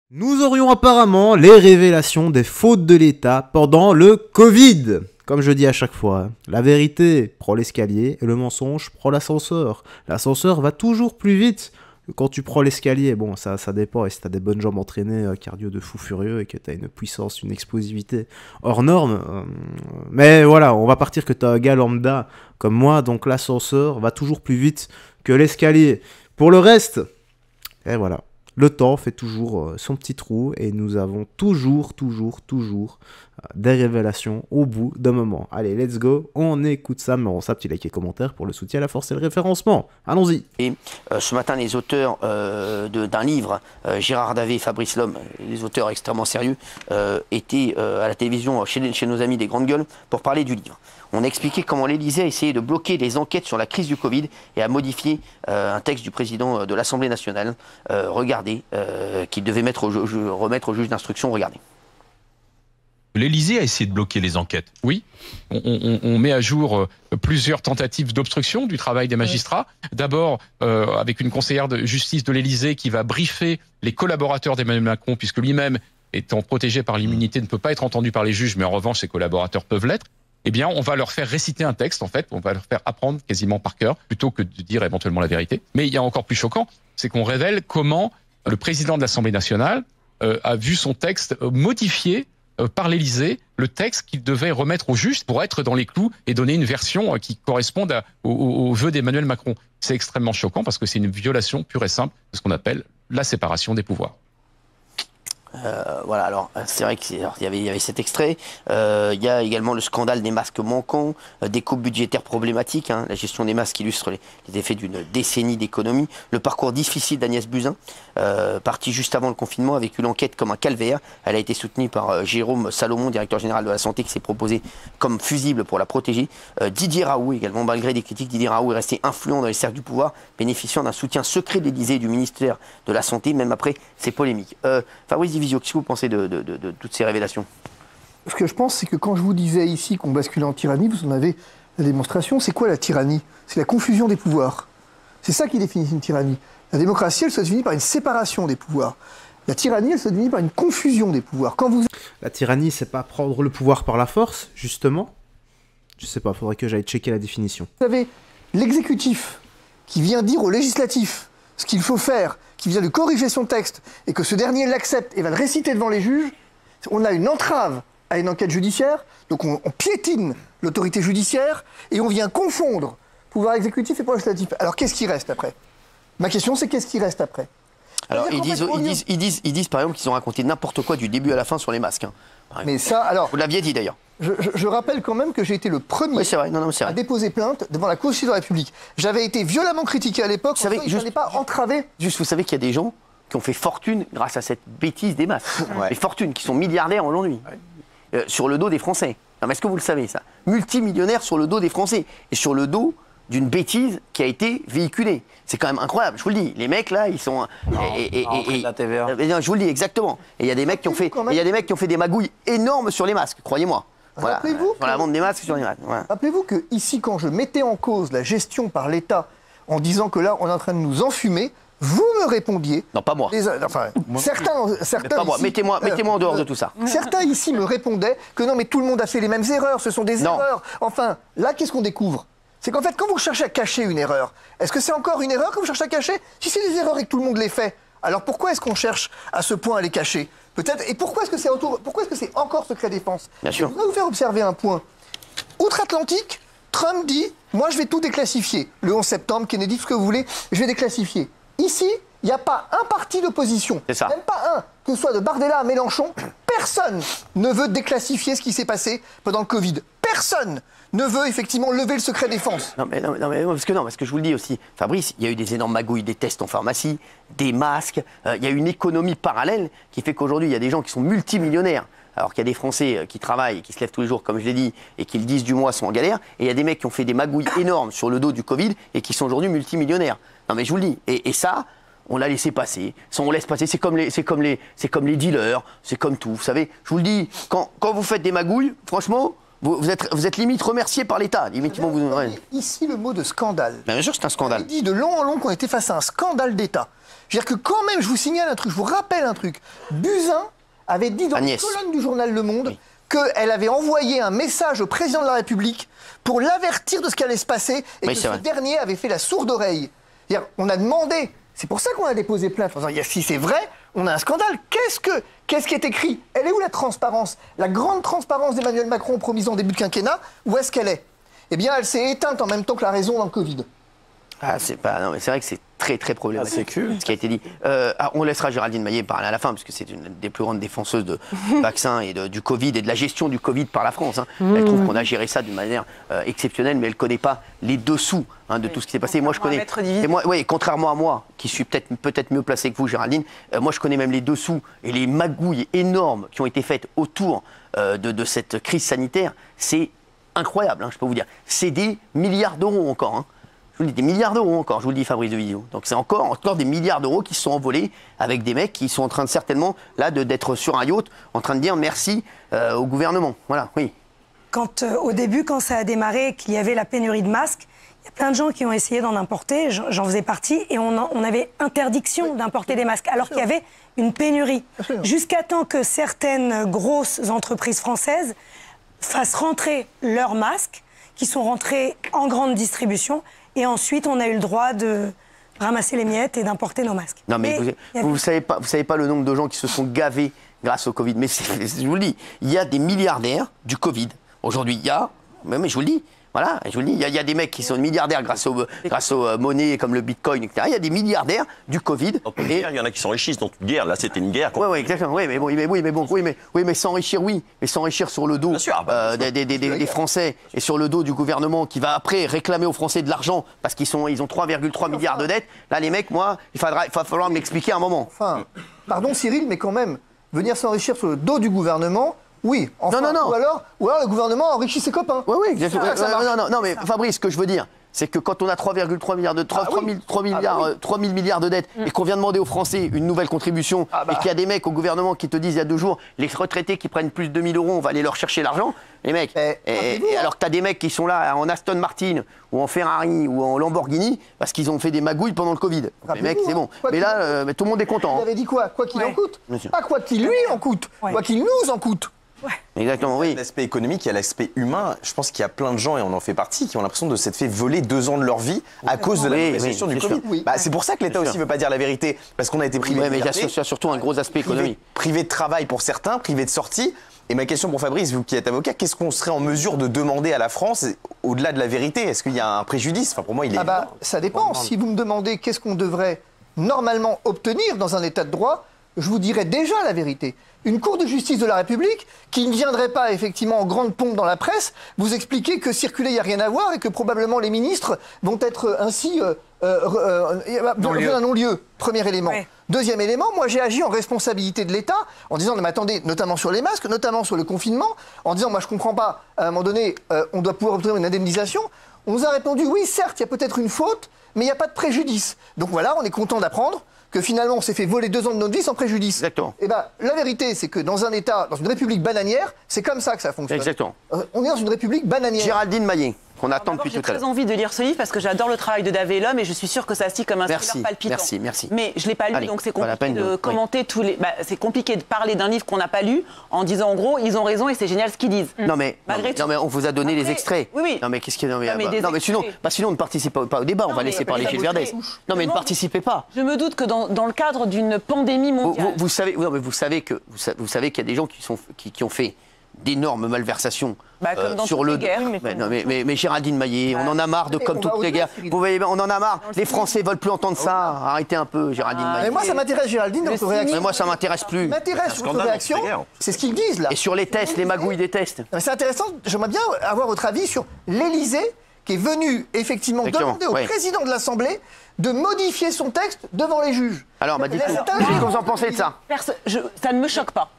Nous aurions apparemment les révélations des fautes de l'État pendant le Covid. Comme je dis à chaque fois, la vérité prend l'escalier et le mensonge prend l'ascenseur. L'ascenseur va toujours plus vite que quand tu prends l'escalier. Bon, ça dépend, et si t'as des bonnes jambes entraînées, cardio de fou furieux, et que t'as une puissance, une explosivité hors norme. Mais voilà, on va partir que t'as un gars lambda comme moi, donc l'ascenseur va toujours plus vite que l'escalier. Pour le reste, et voilà. Le temps fait toujours son petit trou et nous avons toujours des révélations au bout d'un moment. Allez, let's go, on écoute ça, mais on sait, petit like et commentaire pour le soutien à la force et le référencement. Allons-y. Et ce matin, les auteurs d'un livre, Gérard Davet et Fabrice Lhomme, les auteurs extrêmement sérieux, étaient à la télévision chez nos amis des Grandes Gueules pour parler du livre. On a expliqué comment l'Élysée a essayé de bloquer les enquêtes sur la crise du Covid et a modifié un texte du président de l'Assemblée nationale. Regardez, qu'il devait remettre au juge d'instruction. Regardez. L'Élysée a essayé de bloquer les enquêtes. Oui, on met à jour plusieurs tentatives d'obstruction du travail des magistrats. D'abord, avec une conseillère de justice de l'Élysée qui va briefer les collaborateurs d'Emmanuel Macron, puisque lui-même, étant protégé par l'immunité, ne peut pas être entendu par les juges, mais en revanche, ses collaborateurs peuvent l'être. Eh bien, on va leur faire réciter un texte, en fait, on va leur faire apprendre quasiment par cœur, plutôt que de dire éventuellement la vérité. Mais il y a encore plus choquant, c'est qu'on révèle comment le président de l'Assemblée nationale a vu son texte modifié par l'Élysée, le texte qu'il devait remettre au juge pour être dans les clous et donner une version qui corresponde aux vœux d'Emmanuel Macron. C'est extrêmement choquant parce que c'est une violation pure et simple de ce qu'on appelle la séparation des pouvoirs. Voilà, alors c'est vrai qu'il y avait cet extrait. Il y a également le scandale des masques manquants, des coupes budgétaires problématiques, la gestion des masques illustre les effets d'une décennie d'économie, le parcours difficile d'Agnès Buzyn, partie juste avant le confinement, a vécu l'enquête comme un calvaire. Elle a été soutenue par Jérôme Salomon, directeur général de la santé, qui s'est proposé comme fusible pour la protéger. Didier Raoult également, malgré des critiques, Didier Raoult est resté influent dans les cercles du pouvoir, bénéficiant d'un soutien secret de l'Élysée et du ministère de la Santé, même après ces polémiques. Fabrice Divisio, qu'est-ce que vous pensez de toutes ces révélations? Ce que je pense, c'est que quand je vous disais ici qu'on basculait en tyrannie, vous en avez la démonstration. C'est quoi la tyrannie? C'est la confusion des pouvoirs. C'est ça qui définit une tyrannie. La démocratie, elle se définit par une séparation des pouvoirs. La tyrannie, elle se définit par une confusion des pouvoirs. La tyrannie, c'est pas prendre le pouvoir par la force, justement? Je sais pas, faudrait que j'aille checker la définition. Vous avez l'exécutif qui vient dire au législatif ce qu'il faut faire, qui vient de corriger son texte, et que ce dernier l'accepte et va le réciter devant les juges. On a une entrave à une enquête judiciaire, donc on piétine l'autorité judiciaire, et on vient confondre pouvoir exécutif et pouvoir législatif. Alors qu'est-ce qui reste après? Ma question, c'est qu'est-ce qui reste après? Alors ils disent par exemple qu'ils ont raconté n'importe quoi du début à la fin sur les masques. Mais ça, alors... Vous l'aviez dit d'ailleurs. Je rappelle quand même que j'ai été le premier à déposer plainte devant la Cour de la République. J'avais été violemment critiqué à l'époque, il ne fallait pas entraver. Juste, vous savez qu'il y a des gens qui ont fait fortune grâce à cette bêtise des masques. Des fortunes qui sont milliardaires aujourd'hui, sur le dos des Français. Non, mais est-ce que vous le savez, ça? Multimillionnaires sur le dos des Français. Et sur le dos d'une bêtise qui a été véhiculée. C'est quand même incroyable, je vous le dis. Les mecs, là, ils sont... la TVA. Non, je vous le dis, exactement. Et il y a des mecs qui ont fait des magouilles énormes sur les masques, croyez-moi. Voilà, Rappelez-vous sur la vente des masques sur les masques. Voilà. Rappelez-vous que ici, quand je mettais en cause la gestion par l'État en disant que là, on est en train de nous enfumer, vous me répondiez... Non, pas moi. Certains pas moi. Ici, mettez-moi en dehors de tout ça. Certains ici me répondaient que non, mais tout le monde a fait les mêmes erreurs, ce sont des erreurs. Enfin, là, qu'est-ce qu'on découvre? C'est qu'en fait, quand vous cherchez à cacher une erreur, est-ce que c'est encore une erreur que vous cherchez à cacher? Si c'est des erreurs et que tout le monde les fait, alors pourquoi est-ce qu'on cherche à ce point à les cacher? Peut-être. Et pourquoi est-ce que c'est encore secret défense? Bien sûr. Je voudrais vous faire observer un point. Outre-Atlantique, Trump dit « Moi, je vais tout déclassifier. » Le 11 septembre, Kennedy, ce que vous voulez, je vais déclassifier. Ici, il n'y a pas un parti d'opposition, même pas un, que ce soit de Bardella à Mélenchon, personne ne veut déclassifier ce qui s'est passé pendant le Covid. Personne ne veut effectivement lever le secret défense. Parce que je vous le dis aussi, Fabrice, il y a eu des énormes magouilles, des tests en pharmacie, des masques, il y a une économie parallèle qui fait qu'aujourd'hui, il y a des gens qui sont multimillionnaires. Alors qu'il y a des Français qui travaillent, qui se lèvent tous les jours, comme je l'ai dit, et qui le 10 du mois sont en galère. Et il y a des mecs qui ont fait des magouilles énormes sur le dos du Covid et qui sont aujourd'hui multimillionnaires. Non mais je vous le dis. Et ça, on l'a laissé passer. Ça, on laisse passer. C'est comme les dealers, c'est comme tout. Vous savez, je vous le dis, quand vous faites des magouilles, franchement, vous êtes limite remercié par l'État. Ici, le mot de scandale. Bien sûr, c'est un scandale. Il dit de long en long qu'on était face à un scandale d'État. Je veux dire que quand même, je vous signale un truc, je vous rappelle un truc. Buzyn avait dit dans Agnès. une colonne du journal Le Monde qu'elle avait envoyé un message au président de la République pour l'avertir de ce qui allait se passer et que ce dernier avait fait la sourde oreille. On a demandé, c'est pour ça qu'on a déposé plainte. Si c'est vrai, on a un scandale. Qu'est-ce qui est écrit? Elle est où la transparence? La grande transparence d'Emmanuel Macron promise en début de quinquennat, où est-ce qu'elle est? Eh bien, elle s'est éteinte en même temps que la raison dans le Covid. Ah, c'est vrai que c'est très très problématique ce qui a été dit. On laissera Géraldine Maillet parler à la fin parce que c'est une des plus grandes défenseuses de vaccins et du Covid et de la gestion du Covid par la France. Elle trouve qu'on a géré ça d'une manière exceptionnelle, mais elle ne connaît pas les dessous de tout ce qui s'est passé. Moi, je connais. Contrairement à moi, qui suis peut-être mieux placé que vous, Géraldine, moi, je connais même les dessous et les magouilles énormes qui ont été faites autour de cette crise sanitaire. C'est incroyable, je peux vous dire. C'est des milliards d'euros encore. Je vous le dis, des milliards d'euros encore, je vous le dis, Fabrice de Villio. Donc c'est encore des milliards d'euros qui se sont envolés avec des mecs qui sont en train de certainement, là, d'être sur un yacht, en train de dire merci au gouvernement. Voilà, oui. Au début, quand ça a démarré, qu'il y avait la pénurie de masques, il y a plein de gens qui ont essayé d'en importer, j'en faisais partie, et on avait interdiction d'importer des masques, alors qu'il y avait une pénurie. Jusqu'à temps que certaines grosses entreprises françaises fassent rentrer leurs masques, qui sont rentrés en grande distribution. Et ensuite, on a eu le droit de ramasser les miettes et d'importer nos masques. Non, mais vous ne savez pas le nombre de gens qui se sont gavés grâce au Covid. Mais je vous le dis, il y a des milliardaires du Covid. Aujourd'hui, il y a... Mais je vous le dis, voilà, je vous le dis, il y a des mecs qui sont milliardaires grâce aux monnaies comme le Bitcoin, etc. Il y a des milliardaires du Covid. Dans toute guerre, il y en a qui s'enrichissent. Dans toute guerre, là, c'était une guerre. Oui, exactement. Mais s'enrichir, oui. Mais s'enrichir sur le dos des Français et sur le dos du gouvernement qui va après réclamer aux Français de l'argent parce qu'ils ont 3,3 milliards de dettes. Là, les mecs, moi, il va falloir me l'expliquer à un moment. Enfin, pardon Cyril, mais quand même, venir s'enrichir sur le dos du gouvernement... Oui, enfin, non. Ou alors le gouvernement enrichit ses copains. Oui, exactement. Non, mais Fabrice, ce que je veux dire, c'est que quand on a 3,3 milliards de 3 000 milliards de dettes et qu'on vient demander aux Français une nouvelle contribution et qu'il y a des mecs au gouvernement qui te disent il y a 2 jours, les retraités qui prennent plus de 2 000 €, on va aller leur chercher l'argent. Les mecs, alors que tu as des mecs qui sont là en Aston Martin ou en Ferrari ou en Lamborghini parce qu'ils ont fait des magouilles pendant le Covid. Les mecs, c'est bon. Mais là, tout le monde est content. Vous avez dit quoi qu'il en coûte. Pas quoi qu'il lui en coûte, quoi qu'il nous en coûte. Exactement, oui. L'aspect économique, il y a l'aspect humain. Je pense qu'il y a plein de gens, et on en fait partie, qui ont l'impression de s'être fait voler 2 ans de leur vie à cause de la gestion du Covid. C'est pour ça que l'État aussi ne veut pas dire la vérité, parce qu'on a été privé de liberté. Mais il y a surtout un gros aspect économique. Privé de travail pour certains, privé de sortie. Et ma question pour Fabrice, vous qui êtes avocat, qu'est-ce qu'on serait en mesure de demander à la France, au-delà de la vérité? Est-ce qu'il y a un préjudice? Pour moi, il est... Ça dépend. Si vous me demandez qu'est-ce qu'on devrait normalement obtenir dans un État de droit, je vous dirais déjà la vérité. Une cour de justice de la République qui ne viendrait pas effectivement en grande pompe dans la presse vous expliquer que circuler, il n'y a rien à voir et que probablement les ministres vont être ainsi dans un non-lieu. Premier élément. Ouais. Deuxième élément, moi j'ai agi en responsabilité de l'État en disant, mais attendez, notamment sur les masques, notamment sur le confinement, en disant, moi je comprends pas, à un moment donné, on doit pouvoir obtenir une indemnisation. On nous a répondu, oui certes, il y a peut-être une faute, mais il n'y a pas de préjudice. Donc voilà, on est content d'apprendre que finalement on s'est fait voler 2 ans de notre vie sans préjudice. Exactement. Et la vérité, c'est que dans un État, dans une république bananière, c'est comme ça que ça fonctionne. Exactement. On est dans une république bananière. Géraldine Maillet, qu'on attend depuis tout à l'heure. J'ai très envie de lire ce livre parce que j'adore le travail de David Lhomme et je suis sûre que ça se lit comme un thriller palpitant. Merci. Mais je ne l'ai pas lu, donc c'est compliqué de commenter tous les... c'est compliqué de parler d'un livre qu'on n'a pas lu en disant en gros, ils ont raison et c'est génial ce qu'ils disent. Non mais on vous a donné les extraits. Oui. Non mais qu'est-ce qu'il y a sinon on ne participe pas au débat, on va laisser parler Gilles Verdez. Non mais ne participez pas. Je me doute que dans le cadre d'une pandémie mondiale... Vous savez qu'il y a des gens qui ont fait d'énormes malversations sur le guerres. Mais Géraldine Maillet, on en a marre de comme toutes les guerres. Vous voyez, on en a marre. Les Français veulent plus entendre ça. Arrêtez un peu, Géraldine Maillet. Mais moi, ça m'intéresse, Géraldine, dans votre réaction. Mais moi, ça m'intéresse plus. Ça m'intéresse sur votre réaction. C'est ce qu'ils disent là. Et sur les tests, les magouilles des tests. C'est intéressant. J'aimerais bien avoir votre avis sur l'Élysée qui est venu effectivement demander au président de l'Assemblée de modifier son texte devant les juges. Alors, dites-nous, qu'est-ce que vous en pensez de ça? Ça ne me choque pas.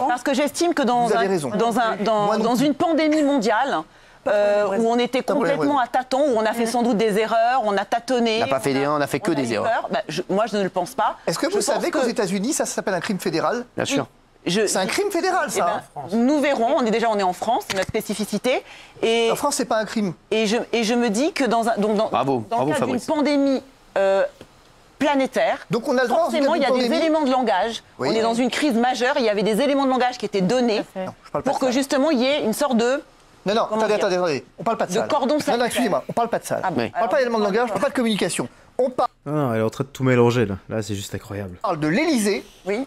Parce que j'estime que dans une pandémie mondiale, où on était complètement à tâtons, où on a fait sans doute des erreurs, on a tâtonné. On n'a pas fait on a fait que des erreurs. Moi, je ne le pense pas. Est-ce que vous savez qu'aux États-Unis, ça s'appelle un crime fédéral? Bien sûr. C'est un crime fédéral, ça. Nous verrons. On est en France, c'est notre spécificité. Et la France, c'est pas un crime. Et je me dis que dans le cadre d'une pandémie planétaire. Donc on a le droit, forcément, il y a des éléments de langage. On est dans une crise majeure. Il y avait des éléments de langage qui étaient donnés pour que justement il y ait une sorte de... Non, attendez. On parle pas de ça. De cordon sanitaire. Non, excusez-moi, on parle pas de ça. On parle pas d'éléments de langage, on parle pas de communication. On parle... Non, elle est en train de tout mélanger, là. Là, c'est juste incroyable. On parle de l'Élysée,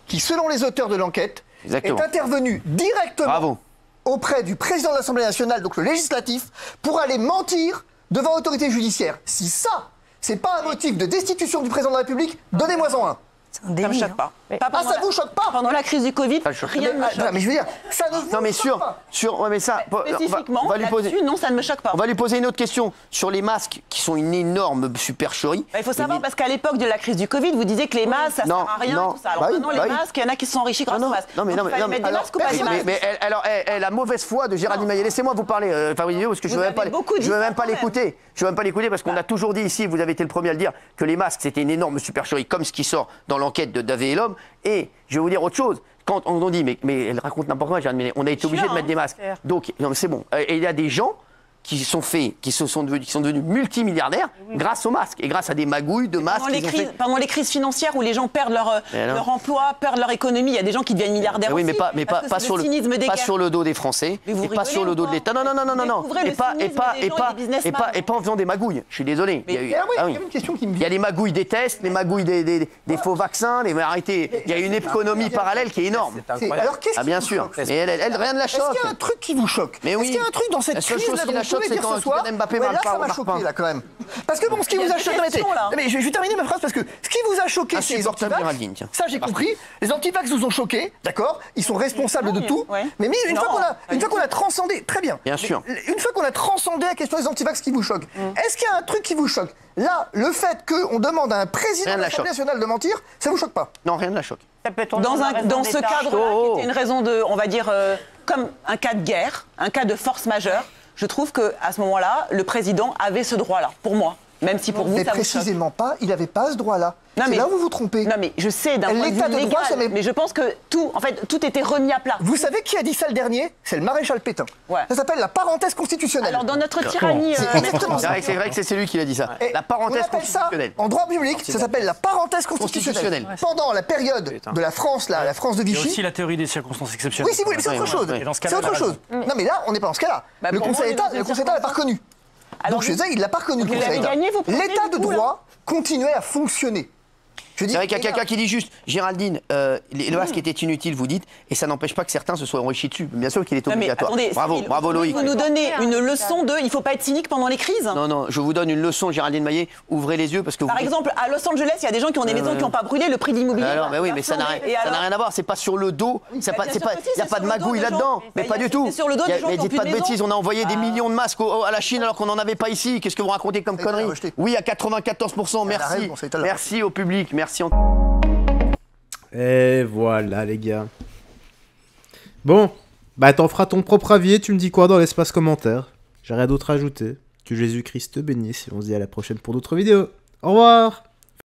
qui, selon les auteurs de l'enquête, est intervenu directement auprès du président de l'Assemblée nationale, donc le législatif, pour aller mentir devant l'autorité judiciaire. Si ça, c'est pas un motif de destitution du président de la République, donnez-moi-en un. Ça me choque pas. Ça vous choque pas? Pendant la crise du Covid, rien ne me choque. Mais je veux dire, ça ne vous choque pas. Ouais, mais ça, spécifiquement, on va lui poser... non, ça ne me choque pas. On va lui poser une autre question sur les masques qui sont une énorme supercherie. Il faut savoir, parce qu'à l'époque de la crise du Covid, vous disiez que les masques, ça sert à rien, tout ça. Alors maintenant, les masques, il y en a qui se sont enrichis grâce aux masques. Non, mais mettre des masques ou pas des masques? Mais alors, la mauvaise foi de Géraldine Maillet, laissez-moi vous parler, parce que je ne veux même pas l'écouter. Je ne veux même pas l'écouter parce qu'on a toujours dit ici, vous avez été le premier à le dire, que les masques c'était une énorme supercherie, comme ce qui sort dans l'enquête de Davé et l'homme. Et je vais vous dire autre chose. Quand on dit, mais elle raconte n'importe quoi, on a été obligé de mettre des masques. Donc, non, mais c'est bon. Et il y a des gens qui sont devenus multimilliardaires grâce aux masques et grâce à des magouilles de masques. Pendant les crises financières où les gens perdent leur emploi, perdent leur économie, il y a des gens qui deviennent milliardaires aussi. Mais pas sur le dos des Français et pas sur le dos de l'État. Non. Et pas en faisant des magouilles. Je suis désolé. Il y a une question qui me vient. Il y a les magouilles des tests, les magouilles des faux vaccins. Arrêtez, il y a une économie parallèle qui est énorme. Alors qu'est-ce qui bien sûr. Mais elle, rien ne la choque. Est-ce qu'il y a un truc qui vous choque? Est-ce qu'il y a un truc dans cette crise c'est quand Mbappé marque pas. Ça m'a choqué là quand même. Parce que bon, ce qui vous a choqué, mais je vais terminer ma phrase parce que ce qui vous a choqué, c'est les antivax. Ça j'ai compris. Les antivax vous ont choqué, d'accord? Ils sont responsables de tout. Mais une fois qu'on a transcendé, très bien. Bien sûr. Une fois qu'on a transcendé la question des antivax qui vous choque, est-ce qu'il y a un truc qui vous choque? Là, le fait qu'on demande à un président de l'Assemblée nationale de mentir, ça vous choque pas? Non, rien ne la choque. Dans ce cadre-là, qui était une raison de, on va dire, comme un cas de guerre, un cas de force majeure, je trouve qu'à ce moment-là, le président avait ce droit-là, pour moi. Même si pour vous, ça vous choque. Mais précisément pas, il n'avait pas ce droit-là. C'est là où vous vous trompez. Non mais je sais d'un point de vue légal, mais je pense que tout était remis à plat. Vous savez qui a dit ça le dernier? C'est le maréchal Pétain. Ça s'appelle la parenthèse constitutionnelle. Alors dans notre tyrannie... C'est vrai que c'est lui qui l'a dit ça. La parenthèse constitutionnelle. En droit public, ça s'appelle la parenthèse constitutionnelle. Pendant la période de la France, la France de Vichy... Il y a aussi la théorie des circonstances exceptionnelles. Oui, si vous voulez, c'est autre chose. C'est autre chose. Non mais là, on n'est pas dans ce cas-là. Le Conseil d'État l'a pas reconnu. Donc je disais, il l'a pas reconnu. L'État de droit continuait à fonctionner. C'est vrai qu'il y a quelqu'un qui dit juste, Géraldine, le masque était inutile, vous dites, et ça n'empêche pas que certains se soient enrichis dessus. Bien sûr qu'il est obligatoire. Attendez, bravo Loïc. Vous nous donnez une leçon de, il ne faut pas être cynique pendant les crises. Non, je vous donne une leçon, Géraldine Maillet, ouvrez les yeux parce que Par exemple, à Los Angeles, il y a des gens qui ont des maisons qui n'ont pas brûlé, le prix de l'immobilier. Alors, mais oui, mais ça n'a rien à voir, c'est pas sur le dos, il n'y a pas de magouille là-dedans, mais pas du tout. Mais dites pas de bêtises, on a envoyé des millions de masques à la Chine alors qu'on n'en avait pas ici. Qu'est-ce que vous racontez comme conneries? Oui, à 94%, merci. Merci au public, merci. Et voilà les gars. Bon, bah t'en feras ton propre avis et tu me dis quoi dans l'espace commentaire. J'ai rien d'autre à ajouter. Que Jésus-Christ te bénisse et on se dit à la prochaine pour d'autres vidéos. Au revoir.